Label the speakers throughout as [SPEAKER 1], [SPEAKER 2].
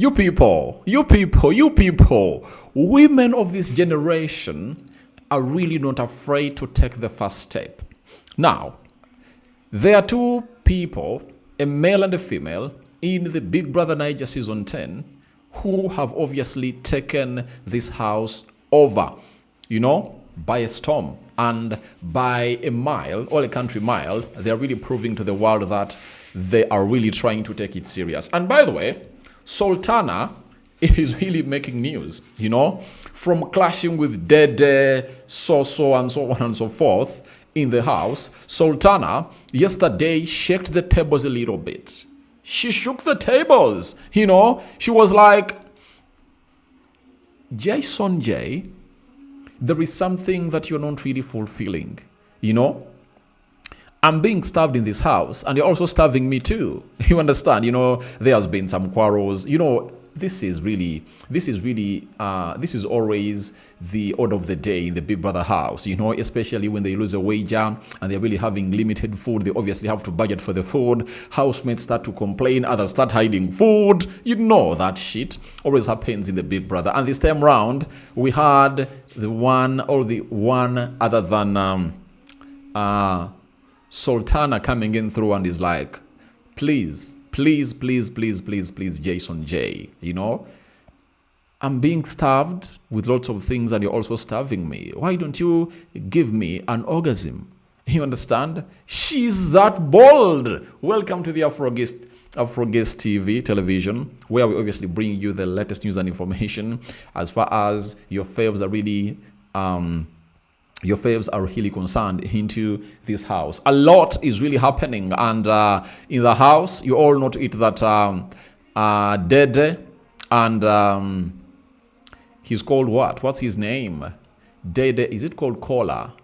[SPEAKER 1] You people, women of this generation are really not afraid to take the first step. Now, there are two people, a male and a female, in the Big Brother Naija season 10, who have obviously taken this house over, by a storm. And by a mile, or a country mile, they are really proving to the world that they are really trying to take it serious. And by the way, Sultana is really making news, from clashing with Dede, so and so on and so forth in the house. Sultana yesterday shook the tables a little bit. She shook the tables, She was like, Jason J, there is something that you're not really fulfilling, I'm being starved in this house, and you're also starving me too. You understand? There has been some quarrels. This is always the order of the day in the Big Brother house. Especially when they lose a wager and they're really having limited food. They obviously have to budget for the food. Housemates start to complain. Others start hiding food. That shit always happens in the Big Brother. And this time round, we had the one other than Sultana coming in through and is like, please, Jason J, I'm being starved with lots of things and you're also starving me. Why don't you give me an orgasm? You understand? She's that bold. Welcome to the Afro Guest TV television, where we obviously bring you the latest news and information as far as your faves are really concerned into this house. A lot is really happening, and in the house, you all know to it that Dede and he's called what? What's his name? Dede, is it called Kola?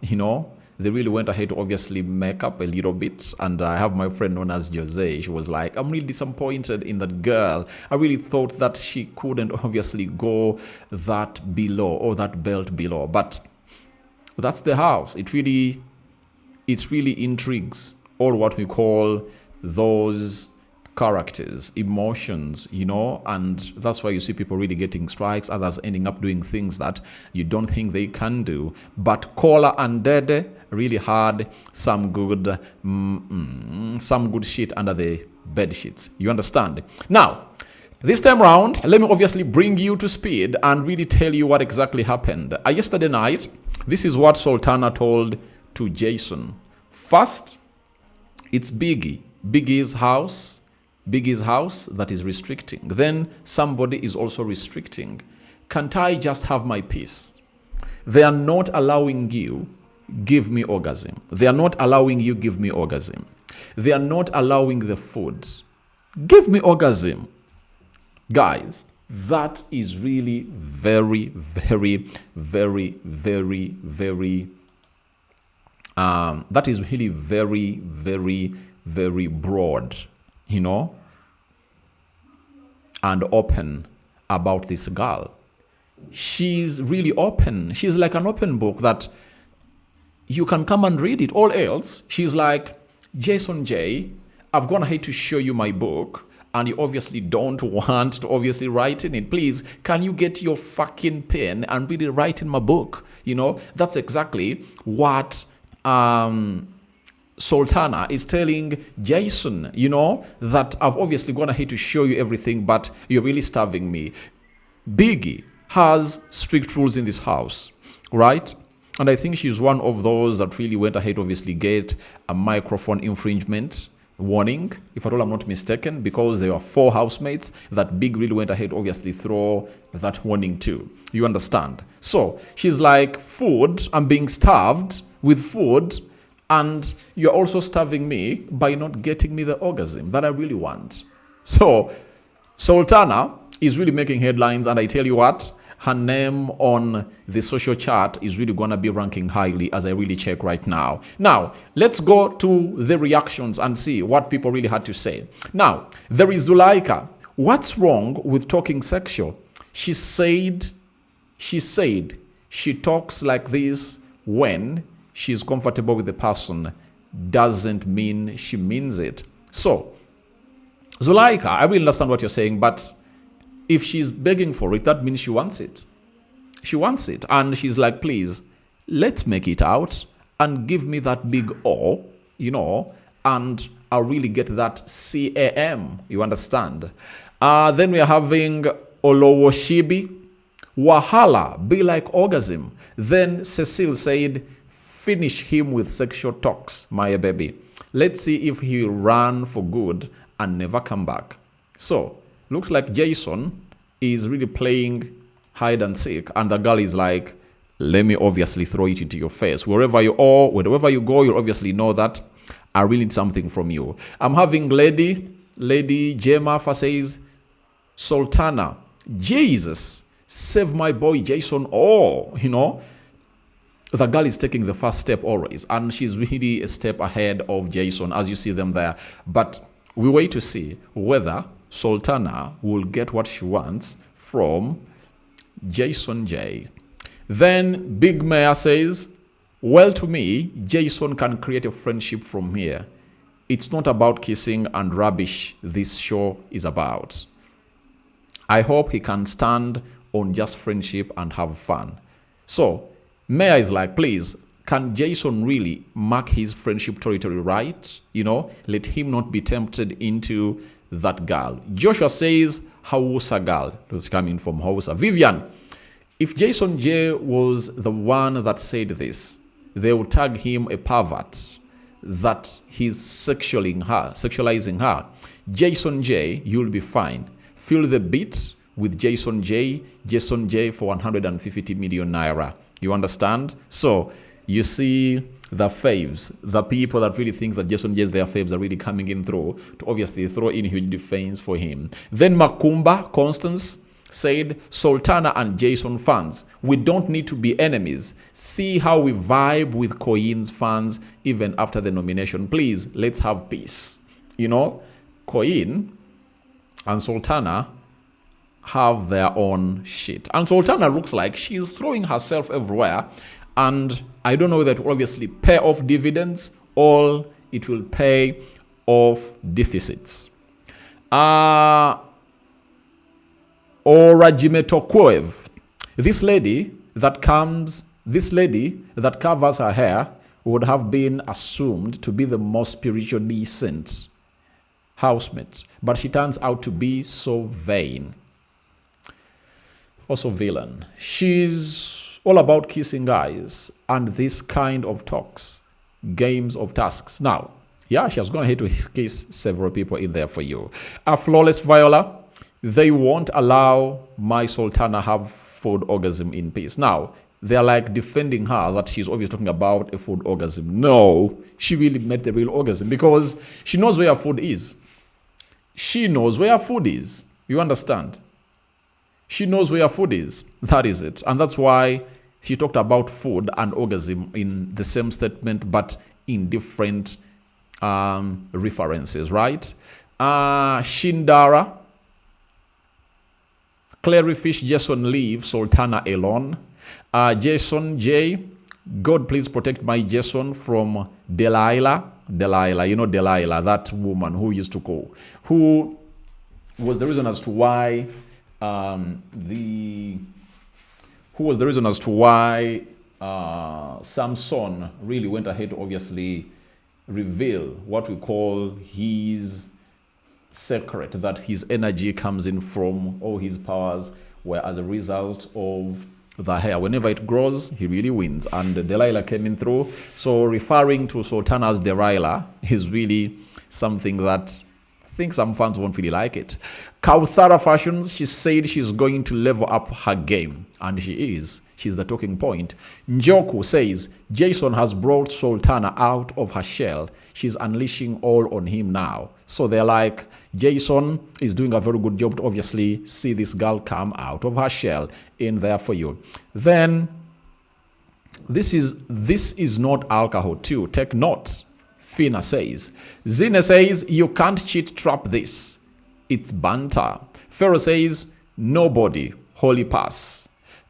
[SPEAKER 1] They really went ahead to obviously make up a little bit, and I have my friend known as Jose. She was like, I'm really disappointed in that girl. I really thought that she couldn't obviously go that below or that belt below, but that's the house. It really intrigues all what we call those characters, emotions, and that's why you see people really getting strikes, others ending up doing things that you don't think they can do. But Kola and Dede really had some good shit under the bed sheets. You understand? Now, this time round, let me obviously bring you to speed and really tell you what exactly happened. Yesterday night, this is what Sultana told to Jason. First, it's Biggie's house that is restricting. Then somebody is also restricting. Can't I just have my peace? They are not allowing you give me orgasm. They are not allowing you give me orgasm. They are not allowing the food. Give me orgasm. Guys, that is really very, very, very, very, very, that is really very, very, very broad, and open about this girl. She's really open. She's like an open book that you can come and read it. All else, she's like, Jason J, I've gone ahead to show you my book, and you obviously don't want to obviously write in it. Please, can you get your fucking pen and really write in my book? That's exactly what Sultana is telling Jason, that I've obviously gone ahead to show you everything, but you're really starving me. Biggie has strict rules in this house, right? And I think she's one of those that really went ahead to obviously get a microphone infringement warning, if at all I'm not mistaken, because there were 4 housemates that Big really went ahead obviously throw that warning to. You understand? So she's like, food, I'm being starved with food, and you're also starving me by not getting me the orgasm that I really want. So Sultana is really making headlines, and I tell you what, her name on the social chart is really going to be ranking highly as I really check right now. Now, let's go to the reactions and see what people really had to say. Now, there is Zulaika. What's wrong with talking sexual? She said she talks like this when she's comfortable with the person. Doesn't mean she means it. So, Zulaika, I really understand what you're saying, but If she's begging for it, that means she wants it. She wants it. And she's like, please, let's make it out and give me that big O, and I'll really get that CAM. You understand? Then we're having Olowoshibi. Wahala, be like orgasm. Then Cecile said, finish him with sexual talks, my baby. Let's see if he'll run for good and never come back. So, looks like Jason is really playing hide and seek, and the girl is like, let me obviously throw it into your face. Wherever you are, wherever you go, you'll obviously know that I really need something from you. I'm having Lady Gemma says, Sultana, Jesus, save my boy Jason. The girl is taking the first step always, and she's really a step ahead of Jason, as you see them there. But we wait to see whether Sultana will get what she wants from Jason J. Then Big Mayor says, well, to me, Jason can create a friendship from here. It's not about kissing and rubbish this show is about. I hope he can stand on just friendship and have fun. So, Mayor is like, please, can Jason really mark his friendship territory right? Let him not be tempted into that girl. Joshua says, Hausa girl. It's coming from Hausa. Vivian, if Jason J was the one that said this, they will tag him a pervert, that he's sexualizing her. Jason J, you'll be fine. Feel the beat with Jason J for 150 million naira. You understand? So you see the faves, the people that really think that Jason J is their faves are really coming in through to obviously throw in huge defense for him. Then Makumba Constance said, Sultana and Jason fans, we don't need to be enemies. See how we vibe with Koin's fans even after the nomination. Please, let's have peace. Koin and Sultana have their own shit. And Sultana looks like she's throwing herself everywhere. And I don't know whether it will obviously pay off dividends or it will pay off deficits. Orajimetokoev, this lady that covers her hair would have been assumed to be the most spiritual decent housemate, but she turns out to be so vain. Also villain. She's all about kissing guys and this kind of talks, games of tasks. Now, yeah, she has gone ahead to kiss several people in there for you. A flawless Viola, they won't allow my Sultana have food orgasm in peace. Now, they're like defending her that she's obviously talking about a food orgasm. No, she really met the real orgasm because she knows where food is. She knows where food is. You understand? She knows where food is. That is it. And that's why she talked about food and orgasm in the same statement, but in different references, right? Shindara, Claryfish, Jason leave Sultana alone. Jason J, God please protect my Jason from Delilah. Delilah, Delilah, that woman who used to go, who was the reason as to why Samson really went ahead to obviously reveal what we call his secret, that his energy comes in from all his powers were as a result of the hair. Whenever it grows, he really wins. And Delilah came in through. So referring to Sultana as Delilah is really something that I think some fans won't really like it. Kauthara Fashions, she said she's going to level up her game. And she is. She's the talking point. Njoku says, Jason has brought Sultana out of her shell. She's unleashing all on him now. So they're like, Jason is doing a very good job to obviously see this girl come out of her shell in there for you. Then, this is not alcohol too. Take note. Fina says. Zine says, you can't cheat trap this. It's banter. Pharaoh says, nobody. Holy pass.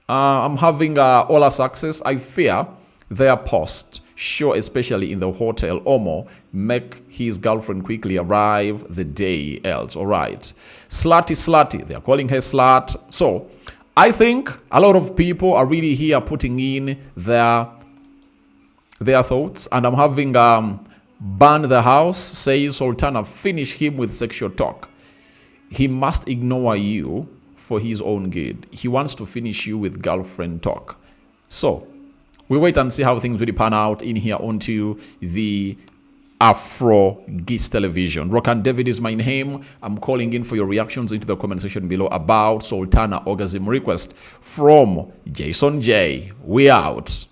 [SPEAKER 1] I'm having all our success. I fear their post. Sure, especially in the hotel, Omo, make his girlfriend quickly arrive the day else. All right. Slutty. They are calling her slut. So I think a lot of people are really here putting in their thoughts, and I'm having Burn the House says, Sultana, finish him with sexual talk. He must ignore you for his own good. He wants to finish you with girlfriend talk. So we wait and see how things really pan out in here onto the Afro Geese Television. Rock and David is my name. I'm calling in for your reactions into the comment section below about Sultana Orgasm request from Jason J. We out.